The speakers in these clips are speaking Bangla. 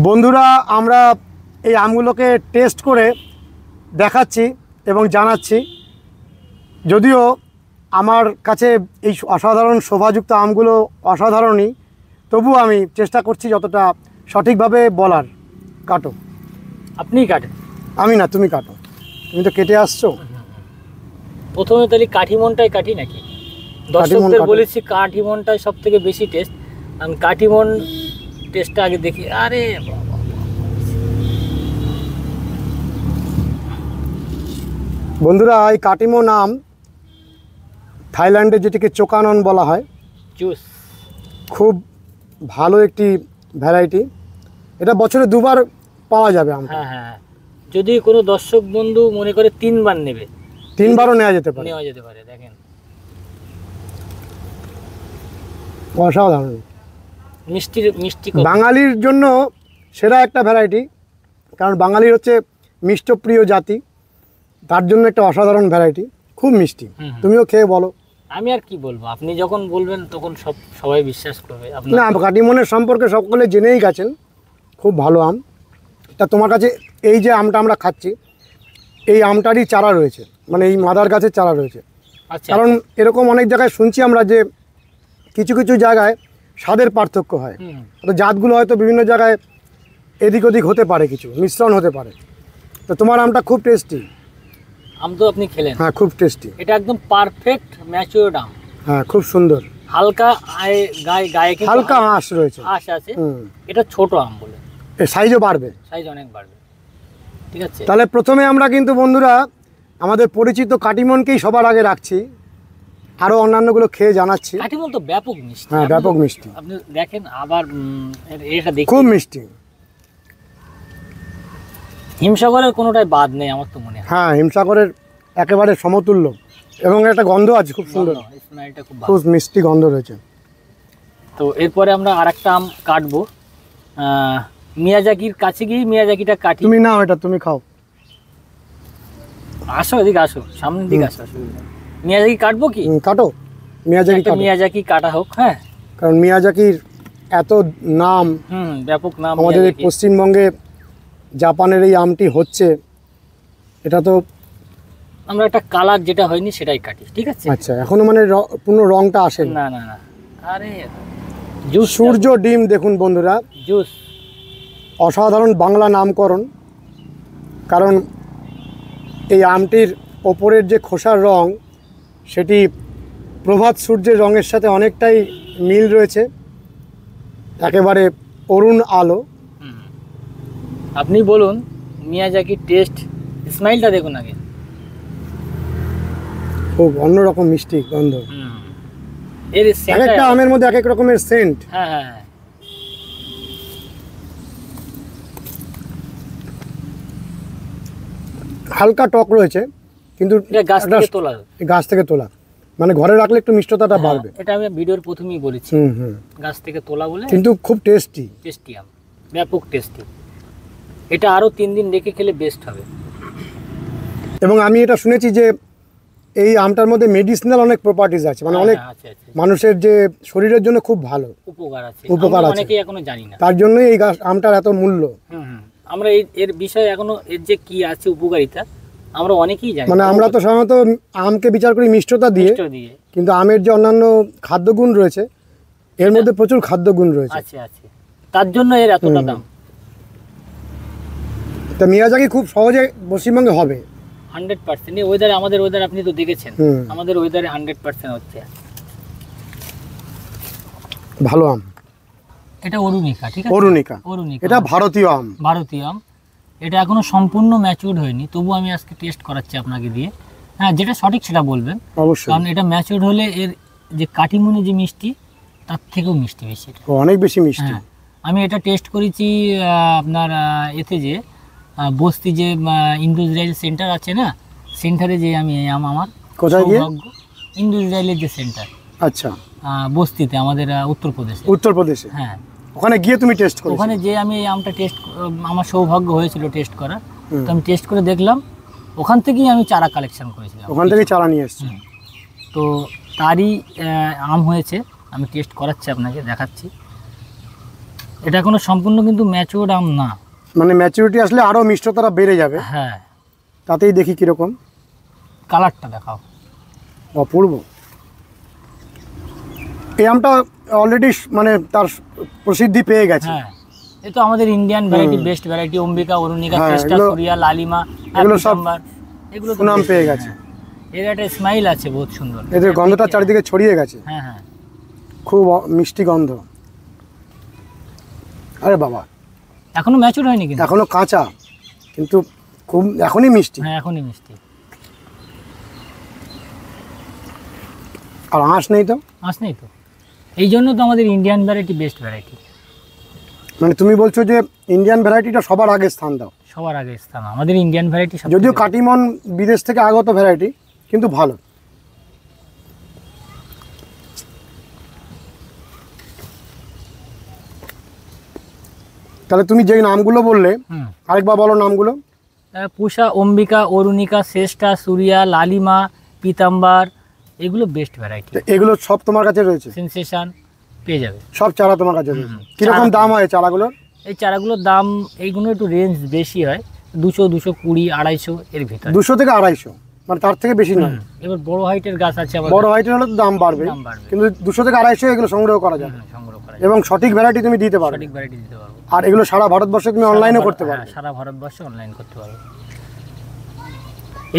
বন্ধুরা আমরা এই আমগুলোকে টেস্ট করে দেখাচ্ছি এবং জানাচ্ছি। যদিও আমার কাছে এই অসাধারণ শোভাযুক্ত আমগুলো অসাধারণই, তবুও আমি চেষ্টা করছি যতটা সঠিকভাবে বলার। কাটো। আপনি কাটেন? আমি না, তুমি কাটো, তুমি তো কেটে আসছো। প্রথমে তাহলে কাঠিমনটাই কাটি নাকি? দর্শকদের বলেছি কাঠিমনটাই সব থেকে বেশি টেস্ট। আমি কাঠিমন টেস্টটা আগে দেখি। আরে বন্ধুরা, এই কাটিমন আম থাইল্যান্ডে যেটিকে চোকানন বলা হয়, জুস, খুব ভালো একটি ভ্যারাইটি। এটা বছরে দুবার পাওয়া যাবে আম। হ্যাঁ হ্যাঁ, যদি কোনো দর্শক বন্ধু মনে করে 3 বার নেবে, 3 বারও নেওয়া যেতে পারে। দেখেন অসাধারণ মিষ্টি মিষ্টি। বাঙালির জন্য সেরা একটা ভ্যারাইটি, কারণ বাঙালির হচ্ছে মিষ্টপ্রিয় জাতি, তার জন্য একটা অসাধারণ ভ্যারাইটি, খুব মিষ্টি। তুমিও খেয়ে বলো। আমি আর কি বলবো, আপনি যখন বলবেন তখন সবাই বিশ্বাস করবে। না, কাটিমনের সম্পর্কে সকলে জেনেই গেছেন, খুব ভালো আম। তা তোমার কাছে এই যে আমটা আমরা খাচ্ছি, এই আমটারই চারা রয়েছে, মানে এই মাদার গাছের চারা রয়েছে। আচ্ছা, কারণ এরকম অনেক জায়গায় শুনছি আমরা যে কিছু কিছু জায়গায় স্বাদের পার্থক্য হয়, তো জাতগুলো হয়তো বিভিন্ন জায়গায় এদিক ওদিক হতে পারে, কিছু মিশ্রণ হতে পারে। তো তোমার আমটা খুব টেস্টি। আম তো আপনি খেলেন? হ্যাঁ, খুব টেস্টি। এটা একদম পারফেক্ট ম্যাচিউরড আম। হ্যাঁ, খুব সুন্দর। হালকা গায়ে হালকা আঁশ রয়েছে, আঁশ আছে। এটা ছোট আম বলে এর সাইজও বাড়বে, সাইজ অনেক বাড়বে। ঠিক আছে, তাহলে প্রথমে আমরা কিন্তু বন্ধুরা আমাদের পরিচিত কাটিমনকেই সবার আগে রাখছি, আরও অন্যান্যগুলো খেয়ে জানাচ্ছি। কাঠিমন তো ব্যাপক মিষ্টি। হ্যাঁ, ব্যাপক মিষ্টি। আপনি দেখেন আবার এটা দেখুন, খুব মিষ্টি। হিমসাগরের কোনোটাই বাদ নেই আমার তো মনে হয়। হ্যাঁ, হিমসাগরের একেবারে সমতুল্য, এবং একটা গন্ধ আছে খুব সুন্দর, স্মেলটা খুব খুব মিষ্টি গন্ধ রয়েছে। তো এরপরে আমরা আরেকটা আম কাটবো। মিয়াজাকির কাছে গিয়ে মিয়াজাকিটা কাটি। তুমি নাও, এটা তুমি খাও। আসো, এদিকে আসো, সামনের দিকে আসো। মিয়াজাকি কাটবো কি? কাটো, মিয়াজাকি কাটো। মিয়াজাকি কাটা হোক। হ্যাঁ, কারণ মিয়াজাকির এত নাম, ব্যাপক নাম আমাদের এই পশ্চিমবঙ্গে জাপানের এই আমটি হচ্ছে, এটা তো আমরা একটা কালার যেটা হয়নি সেটাই কাটি। ঠিক আছে। আচ্ছা, এখনো মানে পূর্ণ রংটা আসে না না না। আরে জুস, সূর্য ডিম দেখুন বন্ধুরা, জুস অসাধারণ বাংলা নামকরণ। কারণ এই আমটির ওপরের যে খোসার রং, সেটি প্রভাত সূর্যের রঙের সাথে অনেকটাই মিল রয়েছে, একেবারে অরুণ আলো। আপনি বলুন মিয়াজাকির টেস্ট, স্মাইলটা দেখুন আগে, খুব অন্যরকম মিষ্টি গন্ধ। এর এক একটা আমের মধ্যে এক এক রকমের সেন্ট। হ্যাঁ হ্যাঁ হ্যাঁ, হালকা টক রয়েছে, কিন্তু গাছ থেকে তোলা, মানে ঘরে রাখলে একটু মিষ্টতাটা বাড়বে। এটা আমি ভিডিওর প্রথমেই বলেছি, গাছ থেকে তোলা বলে। কিন্তু খুব টেস্টি, টেস্টি আম, ব্যাপক টেস্টি। এটা আরো 3 দিন রেখে খেলে বেস্ট হবে। এবং আমি এটা শুনেছি যে এই আমটার মধ্যে মেডিসিনাল অনেক প্রপার্টিজ আছে, মানে অনেক মানুষের যে শরীরের জন্য খুব ভালো উপকার আছে, অনেকেই এখনো জানি না। তার জন্যই এই আমটার এত মূল্য। আমরা এর বিষয়ে এখনো এর যে কি আছে উপকারিতা আমরা অনেকেই জানি। মানে আমরা তো সাধারণত আমকে বিচার করি মিষ্টতা দিয়ে, কিন্তু আমের যে অন্যান্য খাদ্যগুণ রয়েছে, এর মধ্যে প্রচুর খাদ্যগুণ রয়েছে। আছে, তার জন্য এর এতটা দাম। তো মিয়াজাকি খুব সহজে পশ্চিমবঙ্গে হবে 100%। এই ওয়েদারে, আমাদের ওয়েদার আপনি তো দেখেছেন, আমাদের ওয়েদারে 100% হচ্ছে ভালো আম। এটা অরুণিকা। ঠিক আছে, অরুণিকা, এটা ভারতীয় আম। ভারতীয় আম। এটা এখনো সম্পূর্ণ ম্যাচিউরড হয়নি, তবু আমি আজকে টেস্ট করাচ্ছি আপনাকে দিয়ে। হ্যাঁ, যেটা সঠিক সেটা বলবেন অবশ্যই, কারণ এটা ম্যাচিউরড হলে এর যে কাটিমনে যে মিষ্টি, তার থেকেও মিষ্টি বেশি, অনেক বেশি মিষ্টি। আমি এটা টেস্ট করেছি আপনার এতে যে বস্তি যে ইন্দো ইসরায়েল সেন্টার আছে না, সেন্টারে যে আমি আমার কোথায় গিয়ে? ইন্দো ইসরায়েলের যে সেন্টার। আচ্ছা, বস্তিতে, আমাদের উত্তরপ্রদেশে। হ্যাঁ, ওখানে গিয়ে তুমি টেস্ট করেছো? ওখানে যে আমি এই আমটা টেস্ট, আমার সৌভাগ্য হয়েছিল টেস্ট করার। তো আমি টেস্ট করে দেখলাম, ওখান থেকেই আমি চারা কালেকশন করেছিলাম, ওখান থেকেই চারা নিয়ে এসেছি। তো তারই আম হয়েছে। আমি টেস্ট করাচ্ছি, আপনাকে দেখাচ্ছি। এটা এখনো সম্পূর্ণ কিন্তু ম্যাচিওর আম না। মানে ম্যাচুরিটি আসলে আরও মিষ্টতাটা বেড়ে যাবে। হ্যাঁ, তাতেই দেখি কীরকম কালারটা দেখাও। অপূর্ব। এই আমটা অলরেডি মানে তার প্রসিদ্ধি পেয়ে গেছে। হ্যাঁ, এ তো আমাদের Indian variety, best variety, Ambika, Arunika, হ্যাঁ, চেষ্টা, এগুলো- সুরিয়া, লালিমা, এগুলো সব পিতাম্বার, এগুলো তো সুনাম best, পেয়ে গেছে। হ্যাঁ। এর একটা স্মাইল আছে বহুত সুন্দর। এদের গন্ধটা চারিদিকে ছড়িয়ে গেছে, হ্যাঁ হ্যাঁ, খুব মিষ্টি গন্ধ। আরে বাবা, এখনো ম্যাচিওর হয়নি কিন্তু। এখনো কাঁচা, কিন্তু খুব এখনই মিষ্টি। হ্যাঁ, এখনই মিষ্টি। আর আঁশ নেই তো। আঁশ নেই তো, এই জন্য তো আমাদের ইন্ডিয়ান ভ্যারাইটি বেস্ট ভ্যারাইটি। মানে তুমি বলছো যে ইন্ডিয়ান ভ্যারাইটিটা সবার আগে স্থান দাও। সবার আগে স্থান আমাদের ইন্ডিয়ান ভ্যারাইটি। যদিও কাটিমন বিদেশ থেকে আগত ভ্যারাইটি, কিন্তু ভালো। তাহলে তুমি যে নামগুলো বললে আরেকবার বলো নামগুলো। পুষা, অম্বিকা, অরুণিকা, শ্রেষ্ঠা, সুরিয়া, লালিমা, পিতাম্বার, এগুলো বেস্ট ভ্যারাইটি। এগুলো সব তোমার কাছে রয়েছে? সেনসেশন পেয়ে যাবে, সব চারা তোমার কাছে রয়েছে। কিরকম দাম হয় চারাগুলোর? এই চারাগুলোর দাম এইগুলো একটু রেঞ্জ বেশি হয়, 200, 220, 250 এর ভিতরে। 200 থেকে 250, মানে তার থেকে বেশি নয়। এবার বড় হাইটের গাছ আছে, আবার বড় হাইটের হলে তো দাম বাড়বে, কিন্তু 200 থেকে 250 এগুলো সংগ্রহ করা যাবে। সংগ্রহ করা এবং সঠিক ভ্যারাইটি তুমি দিতে পারবে। সঠিক ভ্যারাইটি দিতে পারবো। আর এগুলো সারা ভারতবর্ষে তুমি অনলাইনও করতে পারবে। সারা ভারতবর্ষে অনলাইন করতে পারবে।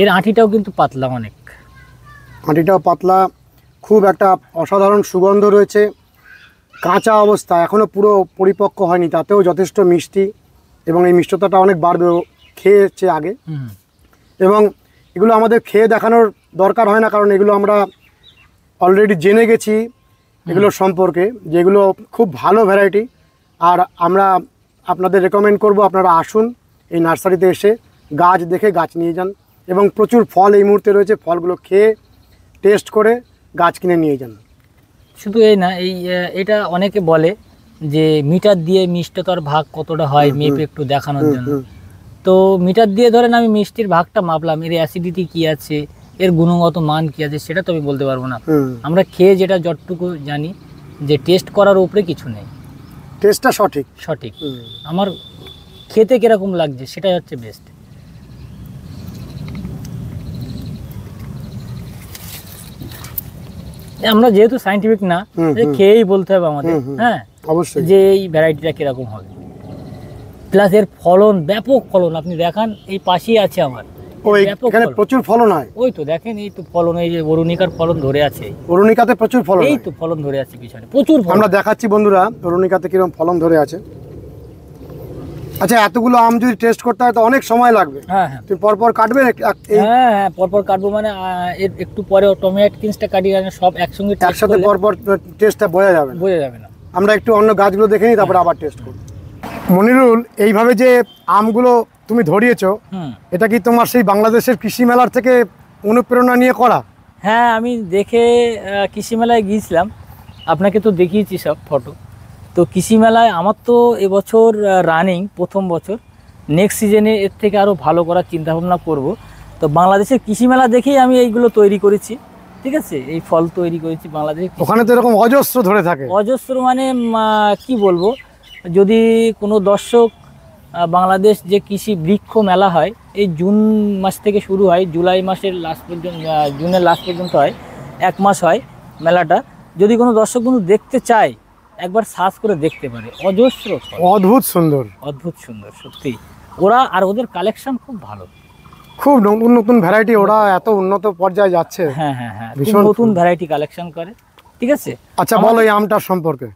এর আঁটিটাও কিন্তু পাতলা অনেক। আঁটিটাও পাতলা, খুব একটা অসাধারণ সুগন্ধ রয়েছে। কাঁচা অবস্থা, এখনও পুরো পরিপক্ক হয়নি, তাতেও যথেষ্ট মিষ্টি, এবং এই মিষ্টতাটা অনেক বাড়বে খেয়েছে আগে। এবং এগুলো আমাদের খেয়ে দেখানোর দরকার হয় না, কারণ এগুলো আমরা অলরেডি জেনে গেছি এগুলোর সম্পর্কে, যেগুলো খুব ভালো ভ্যারাইটি। আর আমরা আপনাদের রেকমেন্ড করব আপনারা আসুন এই নার্সারিতে, এসে গাছ দেখে গাছ নিয়ে যান। এবং প্রচুর ফল এই মুহূর্তে রয়েছে, ফলগুলো খেয়ে টেস্ট করে গাছ কিনে নিয়ে যান। শুধু এই না, এটা অনেকে বলে যে মিটার দিয়ে মিষ্টতার ভাগ কতটা হয় মেপে একটু দেখানোর জন্য। তো মিটার দিয়ে ধরেন আমি মিষ্টির ভাগটা মাপলাম, এর অ্যাসিডিটি কি আছে, এর গুণগত মান কি আছে, সেটা তো আমি বলতে পারবো না। আমরা খেয়ে যেটা যতটুকু জানি যে টেস্ট করার উপরে কিছু নেই, টেস্টটা সঠিক। আমার খেতে কিরকম লাগছে সেটাই হচ্ছে বেস্ট। আমরা যেহেতু সায়েন্টিফিক না, খেয়েই বলতে হবে আমাদের, হ্যাঁ অবশ্যই, যে এই ভ্যারাইটিটা কিরকম হবে। প্লাস এর ফলন, ব্যাপক ফলন। আপনি দেখান, এই পাশেই আছে আমার, এখানে প্রচুর ফলন হয়। ওই তো দেখেন, এই তো ফলন, এই যে অরুণিকার ফলন ধরে আছে, অরুণিকাতে প্রচুর ফলন, এই তো ফলন ধরে আছে পিছনে, প্রচুর ফলন। আমরা দেখাচ্ছি বন্ধুরা অরুণিকাতে কিরকম ফলন ধরে আছে। আচ্ছা, এতগুলো আম যদি টেস্ট করতে হয় তো অনেক সময় লাগবে। হ্যাঁ হ্যাঁ, তুমি পরপর কাটবে? হ্যাঁ হ্যাঁ, পরপর কাটবো, মানে এর একটু পরে টমেটো কিনসটা কাটিয়ে সব একসঙ্গে একসাথে পরপর টেস্টটা বোঝা যাবে না। আমরা একটু অন্য গাছগুলো দেখে নিই, তারপরে আবার টেস্ট করব। মনিরুল, এইভাবে যে আমগুলো তুমি ধরিয়েছো, এটা কি তোমার সেই বাংলাদেশের কৃষি মেলার থেকে অনুপ্রেরণা নিয়ে করা? হ্যাঁ, আমি দেখে কৃষি মেলায় গিয়েছিলাম, আপনাকে তো দেখিয়েছি সব ফটো। তো কৃষি মেলায় আমার তো এবছর রানিং প্রথম বছর, নেক্সট সিজনে এর থেকে আরও ভালো করার চিন্তাভাবনা করব। তো বাংলাদেশের কৃষি মেলা দেখেই আমি এইগুলো তৈরি করেছি, ঠিক আছে, এই ফল তৈরি করেছি বাংলাদেশে। ওখানে তো এরকম অজস্র ধরে থাকে। অজস্র মানে কি বলবো, যদি কোনো দর্শক বাংলাদেশ যে কৃষি বৃক্ষ মেলা হয়, এই জুন মাস থেকে শুরু হয়, জুলাই মাসের লাস্ট পর্যন্ত, জুনের লাস্ট পর্যন্ত হয়, 1 মাস হয় মেলাটা। যদি কোনো দর্শক বন্ধু দেখতে চায়, একবার সার্চ করে দেখতে পারে। অজস্র, অদ্ভুত সুন্দর, অদ্ভুত সুন্দর সত্যি। ওরা আর ওদের কালেকশন খুব ভালো, খুব নতুন নতুন ভ্যারাইটি, ওরা এত উন্নত পর্যায়ে যাচ্ছে। হ্যাঁ হ্যাঁ হ্যাঁ, নতুন ভ্যারাইটি কালেকশন করে, ঠিক আছে। আচ্ছা, বলো এই আমটার সম্পর্কে।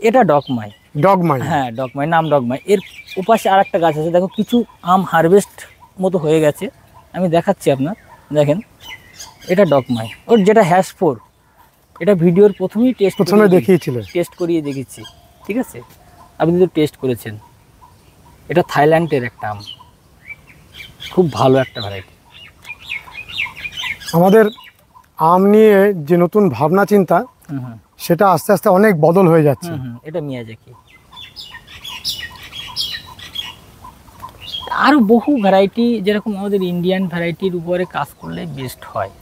এটা ডগমাই। ডগমাই, হ্যাঁ ডগমাই, নাম ডগমাই। এর ওপাশে আর একটা গাছ আছে, দেখো কিছু আম হারভেস্ট মতো হয়ে গেছে, আমি দেখাচ্ছি আপনার, দেখেন এটা ডগমাই। ওর যেটা হ্যাশফোর, এটা ভিডিওর প্রথমেই প্রথমে দেখিয়েছিল, টেস্ট করিয়ে দেখেছি, ঠিক আছে, আপনি তো টেস্ট করেছেন। এটা থাইল্যান্ডের একটা আম, খুব ভালো একটা ভ্যারাইটি। আমাদের আম নিয়ে যে নতুন ভাবনা চিন্তা, সেটা আস্তে আস্তে অনেক বদল হয়ে যাচ্ছে। এটা মিয়াজাকি। আরও বহু ভ্যারাইটি, যেরকম আমাদের ইন্ডিয়ান ভ্যারাইটির উপরে কাজ করলে বেস্ট হয়।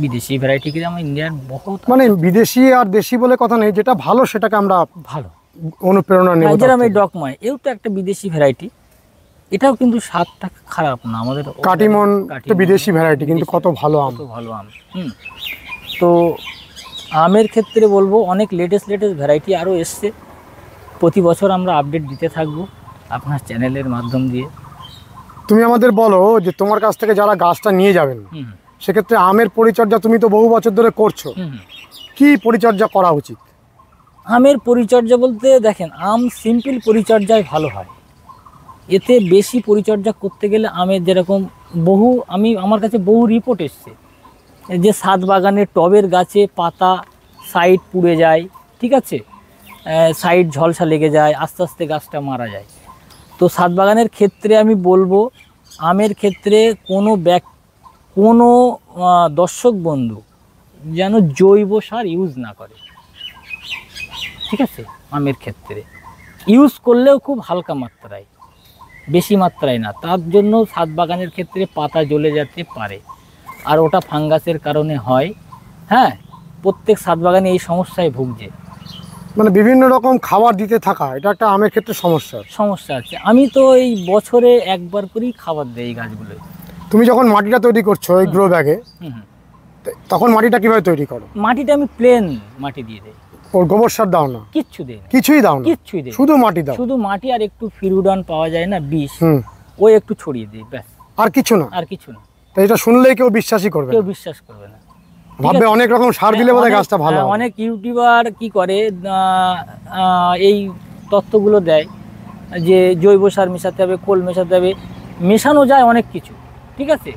বিদেশি ভ্যারাইটি কিন্তু আমার ইন্ডিয়ান বহুত, মানে বিদেশি আর দেশি বলে কথা নেই, যেটা ভালো সেটাকে আমরা ভালো অনুপ্রেরণা নেব। যেরকম এই ডকময়, এও তো একটা বিদেশি ভ্যারাইটি, এটাও কিন্তু স্বাদটা খারাপ না। আমাদের কাটিমন তো বিদেশি ভ্যারাইটি, কিন্তু কত ভালো আম। কত ভালো আম। তো আমের ক্ষেত্রে বলবো অনেক লেটেস্ট ভ্যারাইটি আরও এসছে। প্রতি বছর আমরা আপডেট দিতে থাকবো আপনার চ্যানেলের মাধ্যম দিয়ে। তুমি আমাদের বলো যে তোমার কাছ থেকে যারা গাছটা নিয়ে যাবেন, সেক্ষেত্রে আমের পরিচর্যা তুমি তো বহু বছর ধরে করছো, কি পরিচর্যা করা উচিত? আমের পরিচর্যা বলতে দেখেন, আম সিম্পল পরিচর্যায় ভালো হয়। এতে বেশি পরিচর্যা করতে গেলে আমের যেরকম আমার কাছে বহু রিপোর্ট এসছে যে ছাদ বাগানের টবের গাছে পাতা সাইড পুড়ে যায়, ঠিক আছে, সাইড ঝলসা লেগে যায়, আস্তে আস্তে গাছটা মারা যায়। তো ছাদ বাগানের ক্ষেত্রে আমি বলবো, আমের ক্ষেত্রে কোনো দর্শক বন্ধু যেন জৈব সার ইউজ না করে, ঠিক আছে। আমের ক্ষেত্রে ইউজ করলেও খুব হালকা মাত্রায়, বেশি মাত্রায় না। তার জন্য ছাদ বাগানের ক্ষেত্রে পাতা জ্বলে যেতে পারে, আর ওটা ফাঙ্গাসের কারণে হয়। হ্যাঁ, প্রত্যেক ছাদ বাগানে এই সমস্যায় ভুগছে। মানে বিভিন্ন রকম খাবার দিতে থাকা, এটা একটা আমের ক্ষেত্রে সমস্যা আছে। আমি তো এই বছরে একবার করেই খাবার দেই এই গাছগুলো। তুমি যখন মাটিটা তৈরি করছো এই গ্রো ব্যাগে, তখন মাটিটা কিভাবে তৈরি করো? মাটিটা আমি প্লেন মাটি দিয়ে দেই। ওর গোবর সার দাও না? কিচ্ছু দেই না। কিছুই দাও না? কিচ্ছুই দেই, শুধু মাটি দাও? শুধু মাটি আর একটু ফিরুডান পাওয়া যায় না, বিষ, ও একটু ছড়িয়ে দিই, ব্যাস। আর কিছু না? আর কিছু না। তো এটা শুনলেই কেউ বিশ্বাসই করবে না? কেউ বিশ্বাস করবে না, ভাববে অনেক রকম সার দিলে বোধহয় গাছটা ভালো হবে। অনেক ইউটিউবার কি করে, এই তথ্যগুলো দেয় যে জৈব সার মেশাতে হবে, খোল মেশাতে হবে, মেশানো যায় অনেক কিছু, ঠিক আছে।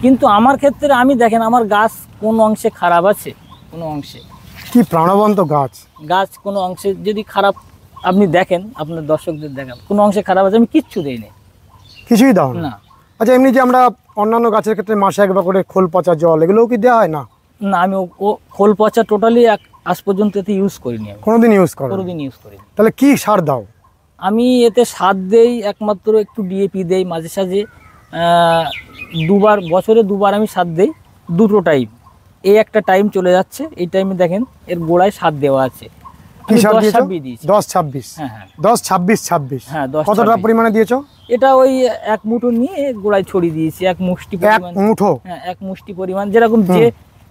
কিন্তু আমার ক্ষেত্রে আমি দেখেন, আমার গাছ কোন অংশে খারাপ আছে, কোনো অংশে কি প্রাণবন্ত গাছ কোনো অংশে যদি খারাপ আপনি দেখেন, আপনার দর্শকদের দেখান কোনো অংশে খারাপ আছে, আমি কিচ্ছু দেইনি, কিছুই দাও না। আচ্ছা, এমনি যে আমরা অন্যান্য গাছের ক্ষেত্রে মাসে একবার করে খোল পচা জল, এগুলোও কি দেওয়া হয়? না, না, আমি ও খোল পচা টোটালি আজ পর্যন্ত এতে ইউজ করিনি। আমি কোনোদিন ইউজ করিনি। তাহলে কি সার দাও? আমি এতে সার দেই একমাত্র একটু ডিএপি দেই, মাঝে সাঝে বছরে দুবার আমি সার দেই, দুটো টাইম। এই একটা টাইম চলে যাচ্ছে, এই টাইমে দেখেন এর গোড়ায় সার দেওয়া আছে। কি সার দিয়েছো? 10-26? হ্যাঁ, 10-26-26। হ্যাঁ, কতটা পরিমাণে দিয়েছো? এটা ওই এক মুঠো নিয়ে গোড়ায় ছড়িয়ে দিয়েছি, এক মুষ্টি পরিমাণ। এক মুঠো? হ্যাঁ, এক মুষ্টি পরিমাণ, যেরকম যে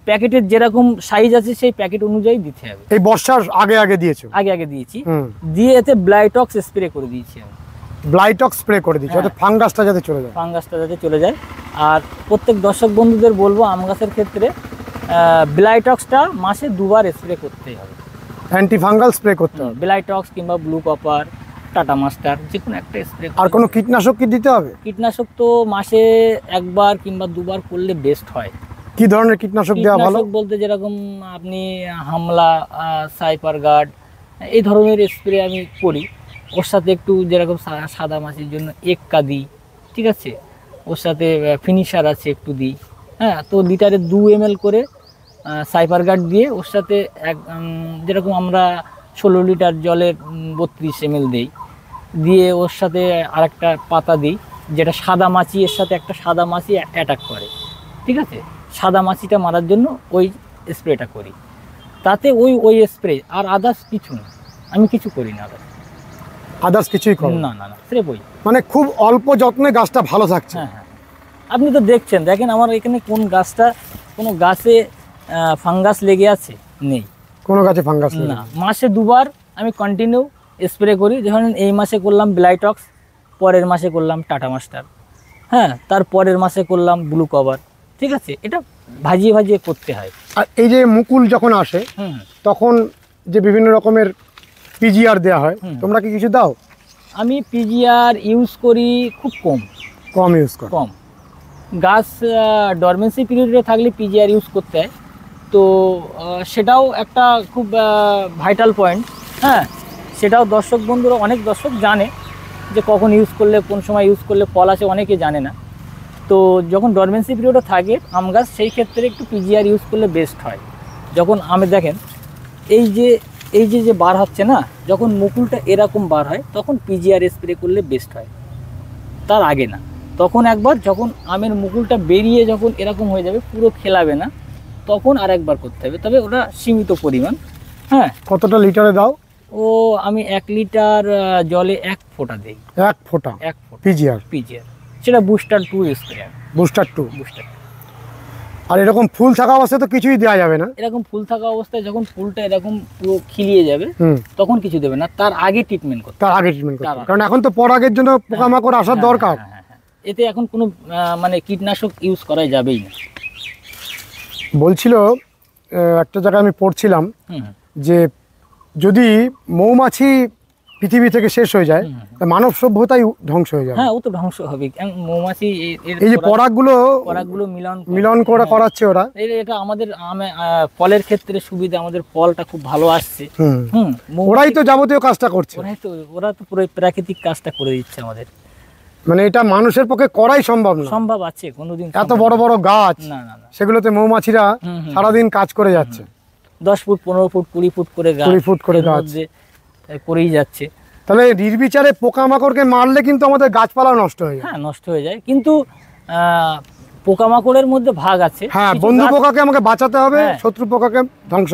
প্যাকেটের যেরকম সাইজ আছে সেই প্যাকেট অনুযায়ী দিতে হবে। এই বর্ষার আগে দিয়েছো? আগে দিয়েছি, দিয়ে এতে ব্লাইটক্স স্প্রে করে দিয়েছি আমি। ব্লাইটক্স স্প্রে করে দিয়েছি, যাতে ফাঙ্গাসটা যাতে চলে যায়। আর প্রত্যেক দর্শক বন্ধুদের বলবো, আম গাছের ক্ষেত্রে ব্লাইটক্সটা মাসে 2 বার স্প্রে করতেই হবে। অ্যান্টি ফাঙ্গাল স্প্রে করতে হবে, ব্লাইটক্স কিংবা ব্লু কপার, টাটা মাস্টার, যে কোনো একটা স্প্রে। আর কোনো কীটনাশক কি দিতে হবে? কীটনাশক তো মাসে 1 বার কিংবা 2 বার করলে বেস্ট হয়। কি ধরনের কীটনাশক দেওয়া ভালো? বলতে যেরকম আপনি হামলা, সাইপার গার্ড, এই ধরনের স্প্রে আমি করি। ওর সাথে একটু যেরকম সাদা মাছির জন্য এক্কা দিই, ঠিক আছে। ওর সাথে ফিনিশার আছে একটু দিই। হ্যাঁ, তো লিটারে 2 ml করে সাইপার গার্ড দিয়ে, ওর সাথে যেরকম আমরা 16 লিটার জলে 32 ml দিই, দিয়ে ওর সাথে আরেকটা পাতা দিই, যেটা সাদা মাছি, এর সাথে একটা সাদা মাছি অ্যাটাক করে, ঠিক আছে। সাদা মাছিটা মারার জন্য ওই স্প্রেটা করি। তাতে ওই স্প্রে, আর আদার্স কিছু না, আমি কিছু করি না। আদার্স কিছুই করো না? স্রেফ ওই, মানে খুব অল্প যত্নে গাছটা ভালো থাকছে। হ্যাঁ, আপনি তো দেখেন আমার এখানে কোনো গাছে ফাঙ্গাস লেগে আছে? নেই, কোনো গাছে ফাঙ্গাস না। মাসে 2 বার আমি কন্টিনিউ স্প্রে করি। যখন এই মাসে করলাম ব্লাইটক্স, পরের মাসে করলাম টাটা মাস্টার, হ্যাঁ, তার পরের মাসে করলাম ব্লু কভার, ঠিক আছে। এটা ভাজিয়ে করতে হয়। আর এই যে মুকুল যখন আসে, তখন যে বিভিন্ন রকমের পিজিআর দেওয়া হয়, তোমরা কি কিছু দাও? আমি পিজিআর ইউজ করি খুব কম ইউজ করি। গাছ ডরমেন্সি পিরিয়ডে থাকলে পিজিআর ইউজ করতে হয়, তো সেটাও একটা খুব ভাইটাল পয়েন্ট। হ্যাঁ, সেটাও দর্শক বন্ধুরা, অনেক দর্শক জানে যে কখন ইউজ করলে, কোন সময় ইউজ করলে ফল আসে, অনেকে জানে না। তো যখন ডরমেন্সি পিরিয়ডে থাকে আম গাছ, সেই ক্ষেত্রে একটু পিজিআর ইউজ করলে বেস্ট হয়। যখন আমি দেখেন এই যে বার হচ্ছে না, যখন মুকুলটা এরকম বার হয়, তখন পিজিআর স্প্রে করলে বেস্ট হয়, তার আগে না। তখন একবার, যখন আমের মুকুলটা বেরিয়ে যখন এরকম হয়ে যাবে, পুরো খেলাবে না, তখন আর একবার করতে হবে, তবে ওটা সীমিত পরিমাণ। হ্যাঁ, কতটা লিটারে দাও? ও আমি 1 লিটার জলে 1 ফোঁটা দিই। 1 ফোঁটা 1 ফোঁটা পিজিআর, সেটা বুস্টার 2 স্প্রে। বুস্টার 2। বুস্টার আর এরকম ফুল থাকা অবস্থায় তো কিছুই দেওয়া যাবে না। এরকম ফুল থাকা অবস্থায় যখন ফুলটা এরকম পুরো খিলিয়ে যাবে তখন কিছু দেবে না, তার আগে ট্রিটমেন্ট করতে। তার আগে ট্রিটমেন্ট করতে, কারণ এখন তো পরাগের জন্য পোকামাকড় আসার দরকার। এতে এখন কোনো মানে কীটনাশক ইউজ করা যাবেই না। বলছিল একটা জায়গায় আমি পড়ছিলাম যে যদি মৌমাছি পৃথিবী থেকে শেষ হয়ে যায় তা মানব সভ্যতাই ধ্বংস হয়ে যাবে। হ্যাঁ, ও তো ধ্বংস হবে। মৌমাছি এই যে পরাগগুলো মিলন করাচ্ছে ওরা, এটা আমাদের ফলের ক্ষেত্রে সুবিধা, আমাদের ফলটা খুব ভালো আসছে। ওরাই তো যাবতীয় কাজটা করছে, ওরা তো পুরো প্রাকৃতিক কাজটা করে দিচ্ছে আমাদের। মানে এটা মানুষের পক্ষে করাই সম্ভব না। সম্ভব আছে কোনোদিন? এত বড় বড় গাছ, না না না, সেগুলোতে মৌমাছিরা সারাদিন কাজ করে যাচ্ছে। 10 ফুট 15 ফুট 20 ফুট করে গাছ, 20 ফুট করে গাছ করেই যাচ্ছে। তাহলে নির্বিচারে পোকামাকড়কে মারলে কিন্তু আমাদের গাছপালা নষ্ট হয়ে যায়। হ্যাঁ, নষ্ট হয়ে যায়, কিন্তু পোকামাকড়ের মধ্যে ভাগ আছে। হ্যাঁ, বন্ধু পোকাকে আমাকে বাঁচাতে হবে, শত্রু পোকাকে ধ্বংস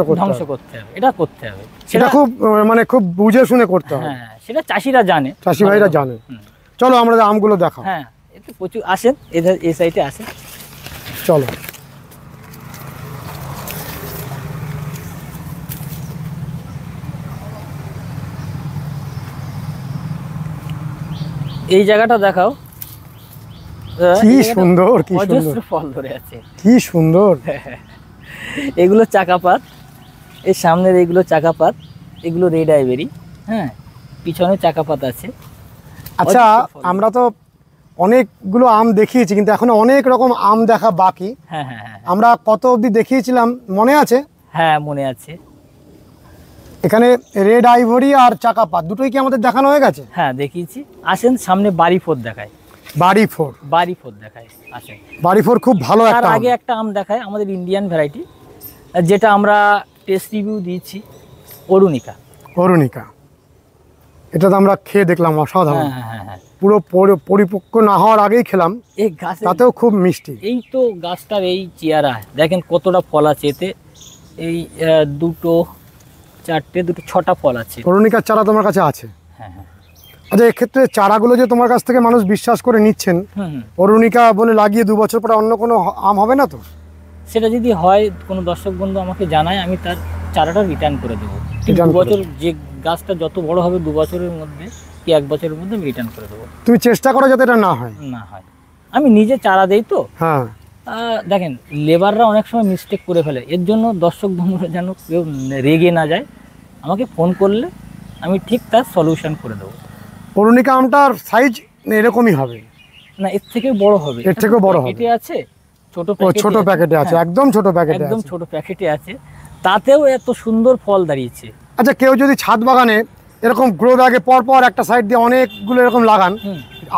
করতে হবে, এটা করতে হবে। সেটা খুব মানে খুব বুঝে শুনে করতে হবে। হ্যাঁ, সেটা চাষিরা জানে, চাষি ভাইরা জানে। চলো আমরা আমগুলো দেখাও। হ্যাঁ, এতে প্রচুর আসেন, এদের এই সাইডে আসেন, চলো। এই জায়গাটা দেখাও, কি সুন্দর, কি সুন্দর ফল ধরে আছে, কি সুন্দর। এগুলো চাকাপাত, এর সামনের এগুলো চাকাপাত, এগুলো রেড আইভেরি। হ্যাঁ, পিছনে চাকাপাত আছে। আচ্ছা, আমরা তো অনেকগুলো আম দেখিয়েছি, কিন্তু এখনো অনেক রকম আম দেখা বাকি। হ্যাঁ হ্যাঁ হ্যাঁ, আমরা কত অবধি দেখিয়েছিলাম মনে আছে? হ্যাঁ, মনে আছে। এখানে রেড আইভরি আর চাকাপাত দুটোই কি আমাদের দেখানো হয়ে গেছে? হ্যাঁ, দেখিয়েছি। আসেন, সামনে বাড়ি ফোর দেখায়। বাড়ি ফোর দেখায়, আসেন। বাড়ি ফোর খুব ভালো একটা আম। তার আগে একটা আম দেখায়, আমাদের ইন্ডিয়ান ভ্যারাইটি, যেটা আমরা টেস্ট রিভিউ দিয়েছি, অরুণিকা। এটা তো আমরা খেয়ে দেখলাম, অসাধারণ। হ্যাঁ, পুরো পরিপক্ক না হওয়ার আগেই খেলাম। এই গাছ তাতেও খুব মিষ্টি। এই তো গাছটার এই চেয়ারা দেখেন কতটা ফল আছে এতে। এই 2 4 2 6টা ফল আছে। অরুণিকার চারা তোমার কাছে আছে? হ্যাঁ হ্যাঁ। আচ্ছা, এক্ষেত্রে চারাগুলো যে তোমার কাছ থেকে মানুষ বিশ্বাস করে নিচ্ছেন, অরুণিকা বলে লাগিয়ে 2 বছর পরে অন্য কোনো আম হবে না তো? সেটা যদি হয়, কোনো দর্শক বন্ধু আমাকে জানায়, আমি তার চারাটা রিটার্ন করে দেবো। 2 বছর, যে গাছটা যত বড় হবে 2 বছরের মধ্যে কি 1 বছরের মধ্যে আমি রিটার্ন করে দেবো। তুমি চেষ্টা করো যাতে এটা না হয়। আমি নিজে চারা দেই তো। হ্যাঁ, দেখেন, লেবাররা অনেক সময় মিস্টেক করে ফেলে, এর জন্য দর্শক বন্ধুরা যেন কেউ রেগে না যায়, আমাকে ফোন করলে আমি ঠিক তার সলিউশন করে দেবো। অরুণিকা আমটার সাইজ এরকমই হবে না, এর থেকে বড় হবে, এর থেকেও বড় হবে। এটা আছে ছোট প্যাকেটে আছে, একদম ছোট প্যাকেটে, একদম ছোট প্যাকেটে আছে, তাতেও এত সুন্দর ফল দাঁড়িয়েছে। আচ্ছা, কেউ যদি ছাদ বাগানে এরকম গ্রো ব্যাগে পর একটা সাইড দিয়ে অনেকগুলো এরকম লাগান,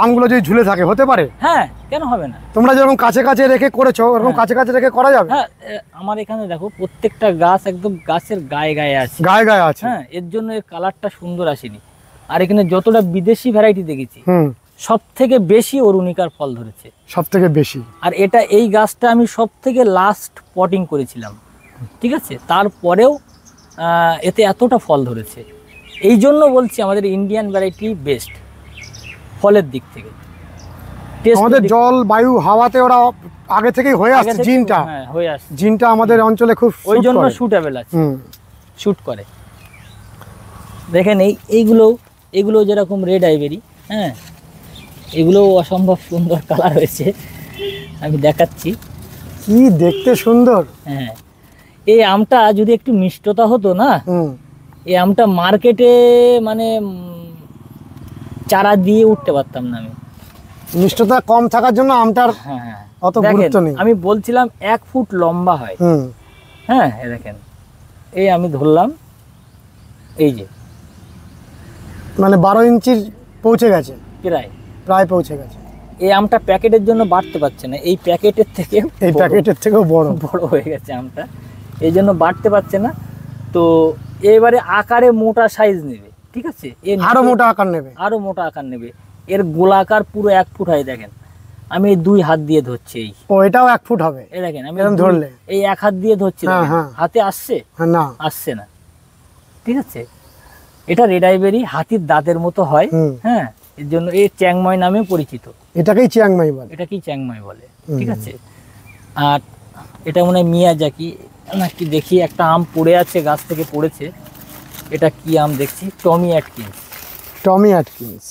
আমগুলো যদি ঝুলে থাকে, হতে পারে? হ্যাঁ, কেন হবে না? তোমরা যেরকম কাছে রেখে করেছো, এরকম কাছে রেখে করা যাবে? হ্যাঁ, আমার এখানে দেখো প্রত্যেকটা গাছ একদম গাছের গায়ে আছে, গায়ে আছে। হ্যাঁ, এর জন্য এর কালারটা সুন্দর আসেনি। আর এখানে যতটা বিদেশি ভ্যারাইটি দেখেছি, সব থেকে বেশি অরুণিকার ফল ধরেছে, সব থেকে বেশি। আর এই গাছটা আমি সব থেকে লাস্ট পটিং করেছিলাম, ঠিক আছে? তারপরেও এতে এতটা ফল ধরেছে। এই জন্য বলছি আমাদের ইন্ডিয়ান ভ্যারাইটি বেস্ট ফলের দিক থেকে। আমাদের জল, বায়ু, হাওয়াতে ওরা আগে থেকেই হয়ে আসছে, জিনটা আমাদের অঞ্চলে খুব, ওই জন্য সুটেবল আছে, শুট করে। দেখেন এইগুলো যেরকম রেড আইভেরি, হ্যাঁ, এগুলো অসম্ভব সুন্দর কালার হয়েছে, আমি দেখাচ্ছি। কি দেখতে সুন্দর। হ্যাঁ, এই আমটা যদি একটু মিষ্টতা হতো না, এই আমটা মার্কেটে মানে চারা দিয়ে উঠতে পারতাম না আমি। মিষ্টতা কম থাকার জন্য আমটার অত গুরুত্ব নেই। আমি বলছিলাম 1 ফুট লম্বা হয়। হ্যাঁ, দেখেন, এই আমি ধরলাম, এই যে মানে 12 ইঞ্চির পৌঁছে গেছে, প্রায় পৌঁছে গেছে। এই আমটা প্যাকেটের জন্য বাড়তে পারছে না, এই প্যাকেটের থেকেও বড় হয়ে গেছে আমটা, এই জন্য বাড়তে পারছে না। তো এবারে আকারে মোটা সাইজ নেবে, ঠিক আছে? আরো মোটা আকার নেবে। এর গোলাকার পুরো 1 ফুট হয়। দেখেন, আমি 2 হাত দিয়ে ধরছি, এটাও 1 ফুট হবে। এই দেখেন, আমি ধরলে এই 1 হাত দিয়ে ধরছি, হাতে আসছে না, ঠিক আছে? এটা রেড আইবেরি হাতির দাঁতের মতো হয়। হুম। হ্যাঁ, এর জন্য এই চ্যাংময় নামে পরিচিত। এটাকেই চিয়াংমাই বলে। এটাকেই চ্যাংময় বলে, ঠিক আছে। আর এটা মনে হয় মিয়াজাকি নাকি, দেখি একটা আম পড়ে আছে, গাছ থেকে পড়েছে। এটা কি আম দেখছি, টমি অ্যাটকিন্স। টমি অ্যাটকিন্স,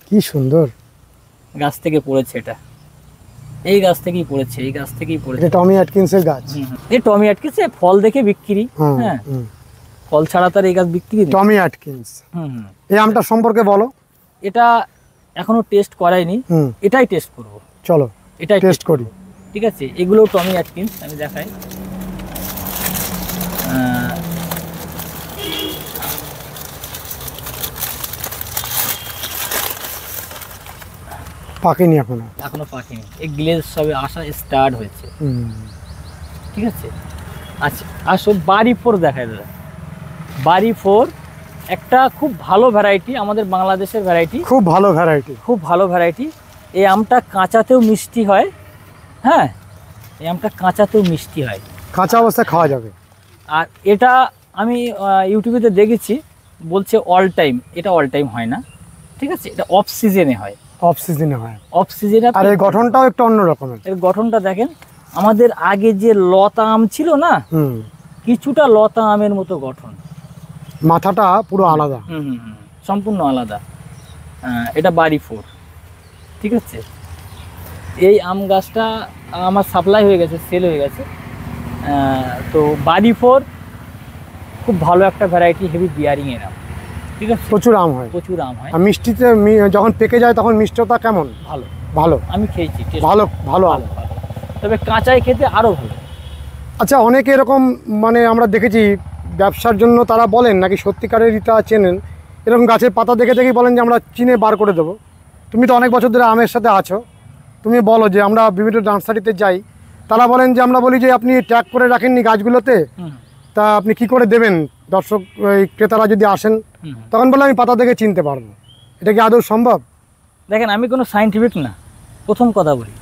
কি সুন্দর। গাছ থেকে পড়েছে এটা, এই গাছ থেকেই পড়েছে, এই গাছ থেকেই পড়েছে। এটা টমি অ্যাটকিন্সের গাছ। এই টমি অ্যাটকিন্স ফল দেখে বিক্রি। হ্যাঁ, ফল ছাড়া তার এই গাছ বিক্রি নেই। টমি অ্যাটকিন্স। হুম হুম। এই আমটা সম্পর্কে বলো। এটা এখনো টেস্ট করাইনি, এটাই টেস্ট করব। চলো এটাই টেস্ট করি। ঠিক আছে, এগুলো টমি অ্যাটকিন্স, আমি দেখাই। পাকেনি এখনো। এখনো পাকেনি, এই গ্লেজ সবে আসা স্টার্ট হয়েছে। ঠিক আছে, আচ্ছা আসো বাড়ি 4 দেখায় দাদা। বাড়ি 4 একটা খুব ভালো ভ্যারাইটি, আমাদের বাংলাদেশের ভ্যারাইটি, খুব ভালো ভ্যারাইটি, খুব ভালো ভ্যারাইটি। এই আমটা কাঁচাতেও মিষ্টি হয়। হ্যাঁ, এই আমটা কাঁচাতেও মিষ্টি হয়, কাঁচা অবস্থায় খাওয়া যাবে। আর এটা আমি ইউটিউবেতে দেখেছি, বলছে অল টাইম। এটা অল টাইম হয় না, ঠিক আছে, এটা অফ সিজনে হয়। অফ সিজনে হয়। অফ সিজনে। আর এর গঠনটাও একটু অন্য রকমের। এর গঠনটা দেখেন, আমাদের আগে যে লতা আম ছিল না, কিছুটা লতা আমের মতো গঠন। মাথাটা পুরো আলাদা। সম্পূর্ণ আলাদা। এটা বাড়ি 4, ঠিক আছে। এই আম গাছটা আমার সাপ্লাই হয়ে গেছে, সেল হয়ে গেছে। তো বাড়ি 4 খুব ভালো একটা ভ্যারাইটি, হেভি বিয়ারিং এর আম, ঠিক আছে। প্রচুর আম হয়, প্রচুর আম হয়। আর মিষ্টিতে যখন পেকে যায় তখন মিষ্টতা কেমন? ভালো, ভালো। আমি খেয়েছি, ভালো ভালো আম। তবে কাঁচায় খেতে আরও ভালো। আচ্ছা, অনেকে এরকম মানে আমরা দেখেছি ব্যবসার জন্য তারা বলেন নাকি সত্যিকারেরই তা চেনেন, এরকম গাছের পাতা দেখে দেখেই বলেন যে আমরা চিনে বার করে দেবো। তুমি তো অনেক বছর ধরে আমের সাথে আছো, তুমি বলো যে আমরা বিভিন্ন নার্সারিতে যাই, তারা বলেন যে আমরা বলি যে আপনি ট্যাগ করে রাখেননি গাছগুলোতে, তা আপনি কি করে দেবেন? দর্শক ক্রেতারা যদি আসেন তখন বলে আমি পাতা দেখে চিনতে পারবো। এটা কি আদৌ সম্ভব? দেখেন, আমি কোনো সায়েন্টিফিক না, প্রথম কথা বলি,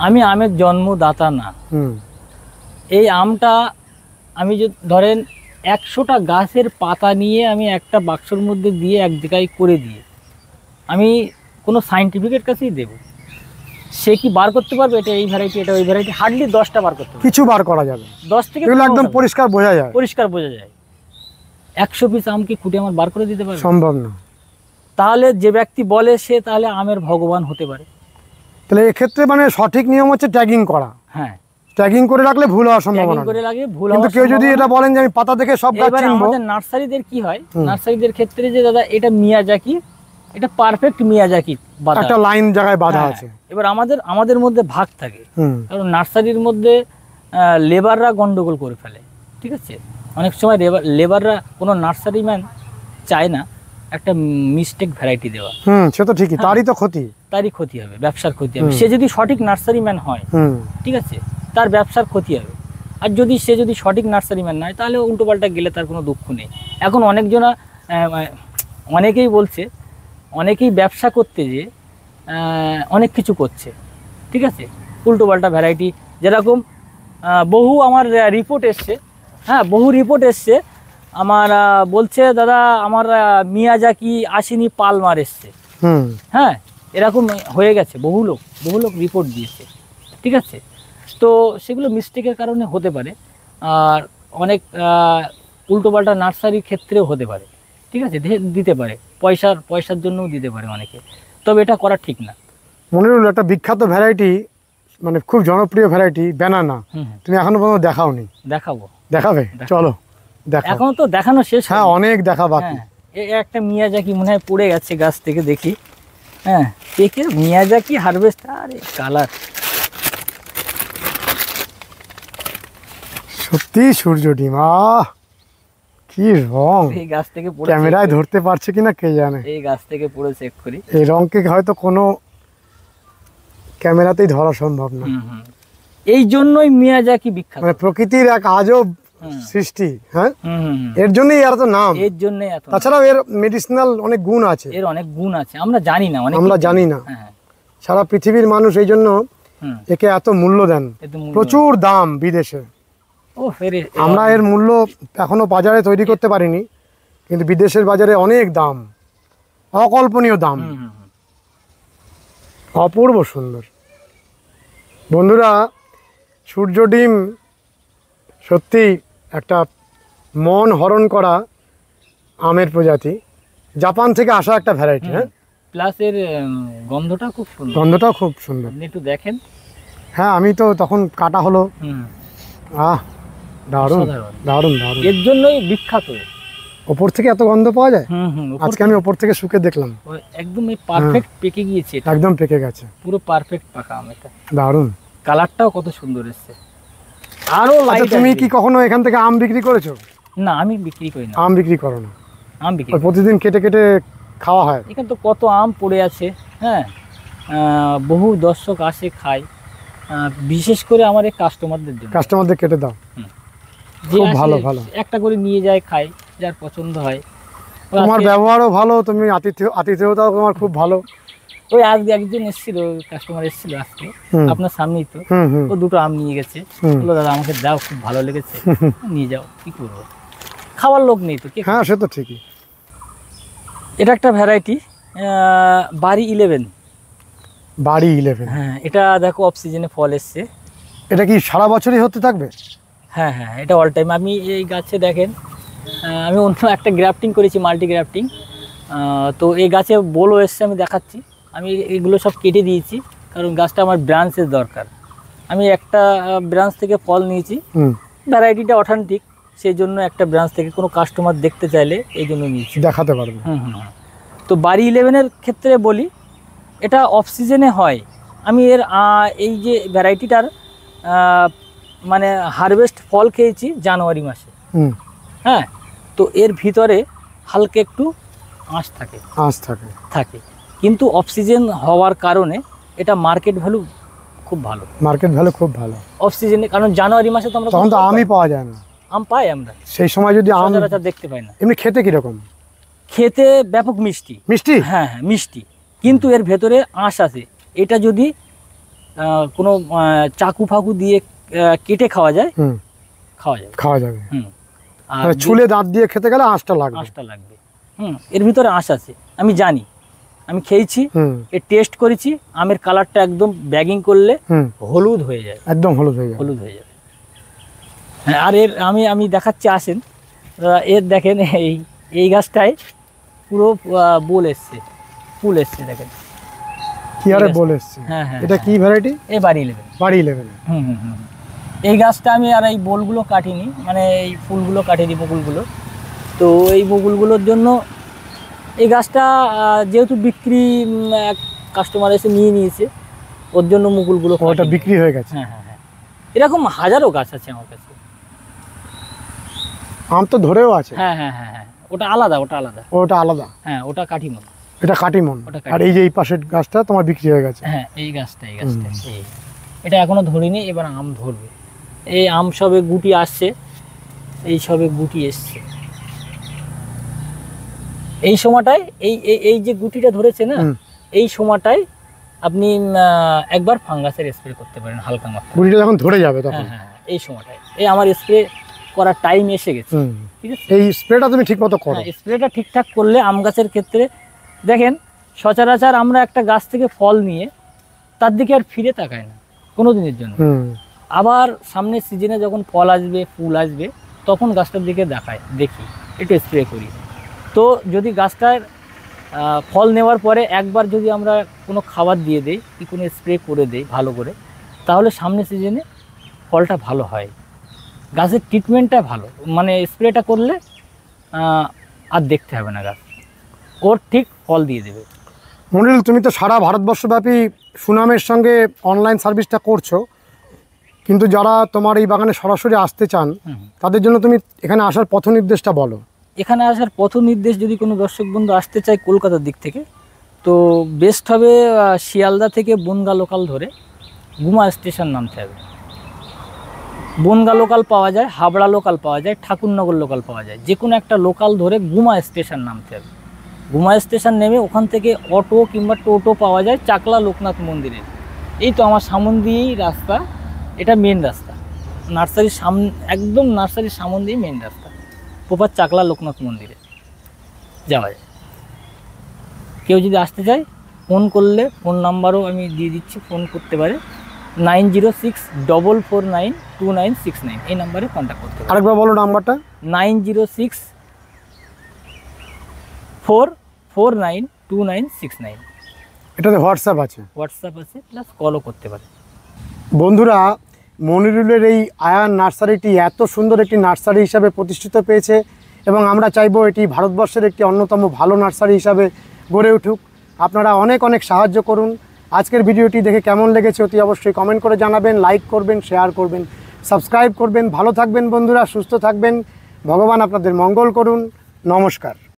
আমি আমের জন্মদাতা না। এই আমটা আমি যদি ধরেন 100টা গাছের পাতা নিয়ে আমি একটা বাক্সর মধ্যে দিয়ে এক জায়গায় করে দিয়ে আমি কোনো সায়েন্টিফিকের কাছেই দেব, সে কি বার করতে পারবে এটা এই ভ্যারাইটি, এটা ওই ভ্যারাইটি? হার্ডলি 10টা বার করতে পারবে। কিছু বার করা যাবে, 10 থেকে একদম পরিষ্কার বোঝা যায়, পরিষ্কার বোঝা যায়। 100 পিস আম কি খুঁটে আমার বার করে দিতে পারবে? সম্ভব না। তাহলে যে ব্যক্তি বলে সে তাহলে আমের ভগবান হতে পারে। তাহলে এক্ষেত্রে মানে সঠিক নিয়ম হচ্ছে ট্যাগিং করা। হ্যাঁ, ট্যাগিং করে রাখলে ভুল হওয়ার সম্ভাবনা করে লাগে, ভুল কিন্তু কেউ যদি এটা বলেন যে আমি পাতা দেখে সব গাছ চিনবো। আমাদের নার্সারিদের কি হয়, নার্সারিদের ক্ষেত্রে যে দাদা এটা মিয়াজাকি, এটা পারফেক্ট মিয়াজাকি বাঁধা, একটা লাইন জায়গায় বাঁধা আছে। এবার আমাদের মধ্যে ভাগ থাকে, কারণ নার্সারির মধ্যে লেবাররা গন্ডগোল করে ফেলে, ঠিক আছে। অনেক সময় লেবাররা, কোনো নার্সারি ম্যান চায় না একটা মিস্টেক ভ্যারাইটি দেওয়া। সে তো ঠিকই, তারই তো ক্ষতি, তারই ক্ষতি হবে, ব্যবসার ক্ষতি হবে। সে যদি সঠিক নার্সারি ম্যান হয়, ঠিক আছে, তার ব্যবসার ক্ষতি হবে। আর সে যদি সঠিক নার্সারি ম্যান নয়, তাহলে উল্টোপাল্টা গেলে তার কোনো দুঃখ নেই। এখন অনেকেই বলছে, অনেকেই ব্যবসা করতে যে অনেক কিছু করছে, ঠিক আছে, উল্টোপাল্টা ভ্যারাইটি। যেরকম বহু আমার রিপোর্ট এসছে, হ্যাঁ, বহু রিপোর্ট এসছে আমার, বলছে দাদা আমার মিয়াজাকি আসেনি, পালমার এসছে। হ্যাঁ, এরকম হয়ে গেছে, বহু লোক রিপোর্ট দিয়েছে, ঠিক আছে। তো সেগুলো মিস্টেকের কারণে হতে পারে, আর অনেক উল্টোপাল্টা নার্সারির ক্ষেত্রেও হতে পারে, ঠিক আছে, দিতে পারে, পয়সার জন্যও দিতে পারে অনেকে। তবে এটা করা ঠিক না। মনিরুল, একটা বিখ্যাত ভ্যারাইটি, মানে খুব জনপ্রিয় ভ্যারাইটি, ব্যানানা, তুমি এখনো পর্যন্ত দেখাওনি। দেখাবে? চলো দেখাও। এখনো তো দেখানো শেষ। হ্যাঁ, অনেক দেখা বাকি। একটা মিয়াজাকি মনে হয় পড়ে গেছে গাছ থেকে, দেখি। হ্যাঁ, পেকে মিয়াজাকি হারভেস্ট, আরে কালার সত্যি সূর্য ডিম, কি রং! এই গাছ থেকে পড়ে, ক্যামেরায় ধরতে পারছে কিনা কে জানে। এই গাছ থেকে পড়ে চেক করি, এই রংকে হয়তো কোনো ক্যামেরাতেই ধরা সম্ভব না। এই জন্যই মিয়াজাকি বিখ্যাত, মানে প্রকৃতির এক আজব সৃষ্টি। হ্যাঁ, এর জন্যই এত নাম, এর জন্যই এত। তাছাড়াও এর মেডিসিনাল অনেক গুণ আছে, এর অনেক গুণ আছে, আমরা জানি না, আমরা জানি না। সারা পৃথিবীর মানুষ এই জন্য একে এত মূল্য দেন, প্রচুর দাম বিদেশে। আমরা এর মূল্য এখনো বাজারে তৈরি করতে পারিনি, কিন্তু বিদেশের বাজারে অনেক দাম, অকল্পনীয় দাম। অপূর্ব সুন্দর। বন্ধুরা, সূর্য ডিম সত্যি একটা মন হরণ করা আমের প্রজাতি, জাপান থেকে আসা একটা ভ্যারাইটি। হ্যাঁ, প্লাস এর গন্ধটা খুব সুন্দর, গন্ধটাও খুব সুন্দর। আপনি একটু দেখেন। হ্যাঁ, আমি তো তখন কাটা হলো। আহ, দারুণ অসাধারণ। দারুণ দারুণ। এর জন্যই বিখ্যাত। ওপর থেকে এত গন্ধ পাওয়া যায়। উপর আজকে আমি ওপর থেকে শুকে দেখলাম, একদম পারফেক্ট পেকে গিয়েছে, এটা একদম পেকে গেছে, পুরো পারফেক্ট পাকা আম। এটা দারুণ। কালারটাও কত সুন্দর এসছে। আরো আচ্ছা, লাইট। তুমি কি কখনো এখান থেকে আম বিক্রি করেছো? না, আমি বিক্রি করি না। আম বিক্রি করো না? আম বিক্রি ওই প্রতিদিন কেটে কেটে খাওয়া হয়? এখানে তো কত আম পড়ে আছে। হ্যাঁ, বহু দর্শক আসে খায়, বিশেষ করে আমার এই কাস্টমারদের জন্য। কাস্টমারদের কেটে দাও? যে খুব আসে ভালো ভালো। একটা করে নিয়ে যায়, খায়, যার পছন্দ হয়। তোমার ব্যবহারও ভালো, তুমি আতিথেয়তাও তোমার খুব ভালো। ওই আজকে একজন এসেছিল, কাস্টমার এসেছিল আজকে, আপনার সামনেই তো। ও দুটো আম নিয়ে গেছে, বললো দাদা আমাকে দাও, খুব ভালো লেগেছে, নিয়ে যাও। কি করবো, খাওয়ার লোক নেই তো। হ্যাঁ, সে তো ঠিকই। এটা একটা ভ্যারাইটি, বাড়ি 11। বাড়ি 11? হ্যাঁ, এটা দেখো অফ সিজনে ফল এসছে। এটা কি সারা বছরই হতে থাকবে? হ্যাঁ হ্যাঁ, এটা অল টাইম। আমি এই গাছে দেখেন, আমি অন্য একটা গ্রাফটিং করেছি, মাল্টি গ্রাফটিং। তো এই গাছে বলও এসছে, আমি দেখাচ্ছি। আমি এগুলো সব কেটে দিয়েছি, কারণ গাছটা আমার ব্রাঞ্চের দরকার। আমি একটা ব্রাঞ্চ থেকে ফল নিয়েছি, ভ্যারাইটিটা অথেন্টিক, সেই জন্য একটা ব্রাঞ্চ থেকে কোনো কাস্টমার দেখতে চাইলে এই জন্য নিয়েছি, দেখাতে পারবে। তো বাড়ি 11-এর ক্ষেত্রে বলি, এটা অফ সিজনে হয়। আমি এর এই যে ভ্যারাইটিটার মানে হারভেস্ট ফল খেয়েছি জানুয়ারি মাসে। হ্যাঁ, তো এর ভিতরে হালকা একটু আঁশ থাকে, কিন্তু অফ সিজন হওয়ার কারণে এটা মার্কেট ভ্যালু খুব ভালো। অফ সিজনে, কারণ জানুয়ারি মাসে তো আমরা তখন তো আমই পাওয়া যায় না। আম পাই আমরা, সেই সময় যদি আম সচরাচর দেখতে পাই না। এমনি খেতে কিরকম? খেতে ব্যাপক মিষ্টি। হ্যাঁ হ্যাঁ, মিষ্টি, কিন্তু এর ভেতরে আঁশ আছে। এটা যদি কোনো চাকু ফাকু দিয়ে কেটে খাওয়া যায়, খাওয়া যাবে। আর ছুলে দাঁত দিয়ে খেতে গেলে আঁশটা লাগবে। এর ভিতরে আঁশ আছে, আমি জানি, আমি খেয়েছি, এর টেস্ট করেছি। আমের কালারটা একদম ব্যাগিং করলে হলুদ হয়ে যায়, একদম হলুদ হয়ে যাবে। হ্যাঁ, আর এর আমি দেখাচ্ছি, আসেন। এর দেখেন, এই গাছটায় পুরো ফুল এসছে, দেখেন কি আরে বল এসছে। হ্যাঁ হ্যাঁ, এটা কি ভ্যারাইটি? এই বাড়ি 11। এই গাছটা আমি আর এই বোলগুলো কাটিনি, মানে এই ফুলগুলো কাটিনি, বকুলগুলো। তো এই বকুলগুলোর জন্য এই গাছটা যেহেতু বিক্রি, কাস্টমার এসে নিয়েছে, ওর জন্য মুকুলগুলো ওটা বিক্রি হয়ে গেছে। হ্যাঁ হ্যাঁ হ্যাঁ, এরকম হাজারো গাছ আছে আমার কাছে। আম তো ধরেও আছে। হ্যাঁ হ্যাঁ হ্যাঁ হ্যাঁ, ওটা আলাদা। হ্যাঁ, ওটা কাঠিমন। এটা কাটিমন। আর এই যে এই পাশের গাছটা তোমার বিক্রি হয়ে গেছে। হ্যাঁ, এই গাছটা এটা এখনো ধরিনি, এবার আম ধরবে। এই আম সবে গুটি আসছে, এই সবে গুটি এসছে। এই সময়টায় এই যে গুটিটা ধরেছে না, এই সময়টায় আপনি একবার ফাঙ্গাসের স্প্রে করতে পারেন হালকা মাত্রা। গুটিটা যখন ধরে যাবে তখন? হ্যাঁ, এই সময়টায় আমার স্প্রে করার টাইম এসে গেছে। ঠিক আছে, এই স্প্রেটা তুমি ঠিকমতো করো। স্প্রেটা ঠিকঠাক করলে আম গাছের ক্ষেত্রে দেখেন, সচরাচর আমরা একটা গাছ থেকে ফল নিয়ে তার দিকে আর ফিরে তাকাই না কোনো দিনের জন্য। আবার সামনের সিজনে যখন ফল আসবে, ফুল আসবে, তখন গাছটার দিকে দেখি, একটু স্প্রে করি। তো যদি গাছটার ফল নেওয়ার পরে একবার যদি আমরা কোনো খাবার দিয়ে দেই, কি কোনো স্প্রে করে দেই ভালো করে, তাহলে সামনের সিজনে ফলটা ভালো হয়। গাছের ট্রিটমেন্টটা ভালো, মানে স্প্রেটা করলে আর দেখতে হবে না, গাছ ওর ঠিক ফল দিয়ে দেবে। মনিরুল, তুমি তো সারা ভারতবর্ষব্যাপী সুনামের সঙ্গে অনলাইন সার্ভিসটা করছো, কিন্তু যারা তোমার এই বাগানে সরাসরি আসতে চান তাদের জন্য তুমি এখানে আসার পথ নির্দেশটা বলো। এখানে আসার পথ নির্দেশ, যদি কোনো দর্শক বন্ধু আসতে চায় কলকাতার দিক থেকে, তো বেস্ট হবে শিয়ালদা থেকে বনগা লোকাল ধরে গুমা স্টেশন নামতে হবে। বনগা লোকাল পাওয়া যায়, হাবড়া লোকাল পাওয়া যায়, ঠাকুরনগর লোকাল পাওয়া যায়। যে কোনো একটা লোকাল ধরে গুমা স্টেশন নামতে হবে। গুমা স্টেশন নেমে ওখান থেকে অটো কিংবা টোটো পাওয়া যায় চাকলা লোকনাথ মন্দিরের। এই তো আমার সামন দিয়েই রাস্তা, এটা মেন রাস্তা, নার্সারির একদম নার্সারির সামন দিয়ে মেন রাস্তা, প্রপার চাকলা লোকনাথ মন্দিরে। যাওয়া যায়। কেউ যদি আসতে চায় ফোন করলে ফোন নাম্বারও আমি দিয়ে দিচ্ছি, ফোন করতে পারে 9064492969 এই নাম্বারে কন্ট্যাক্ট করতে পারে। আরেকবার বলো নাম্বারটা। 9064492969। এটাতে হোয়াটসঅ্যাপ আছে? হোয়াটসঅ্যাপ আছে, প্লাস কলও করতে পারে। বন্ধুরা, মনিরুলের এই আয়ান নার্সারিটি এত সুন্দর একটি নার্সারি হিসাবে প্রতিষ্ঠিত পেয়েছে এবং আমরা চাইবো এটি ভারতবর্ষের একটি অন্যতম ভালো নার্সারি হিসাবে গড়ে উঠুক। আপনারা অনেক অনেক সাহায্য করুন। আজকের ভিডিওটি দেখে কেমন লেগেছে অতি অবশ্যই কমেন্ট করে জানাবেন, লাইক করবেন, শেয়ার করবেন, সাবস্ক্রাইব করবেন। ভালো থাকবেন বন্ধুরা, সুস্থ থাকবেন, ভগবান আপনাদের মঙ্গল করুন। নমস্কার।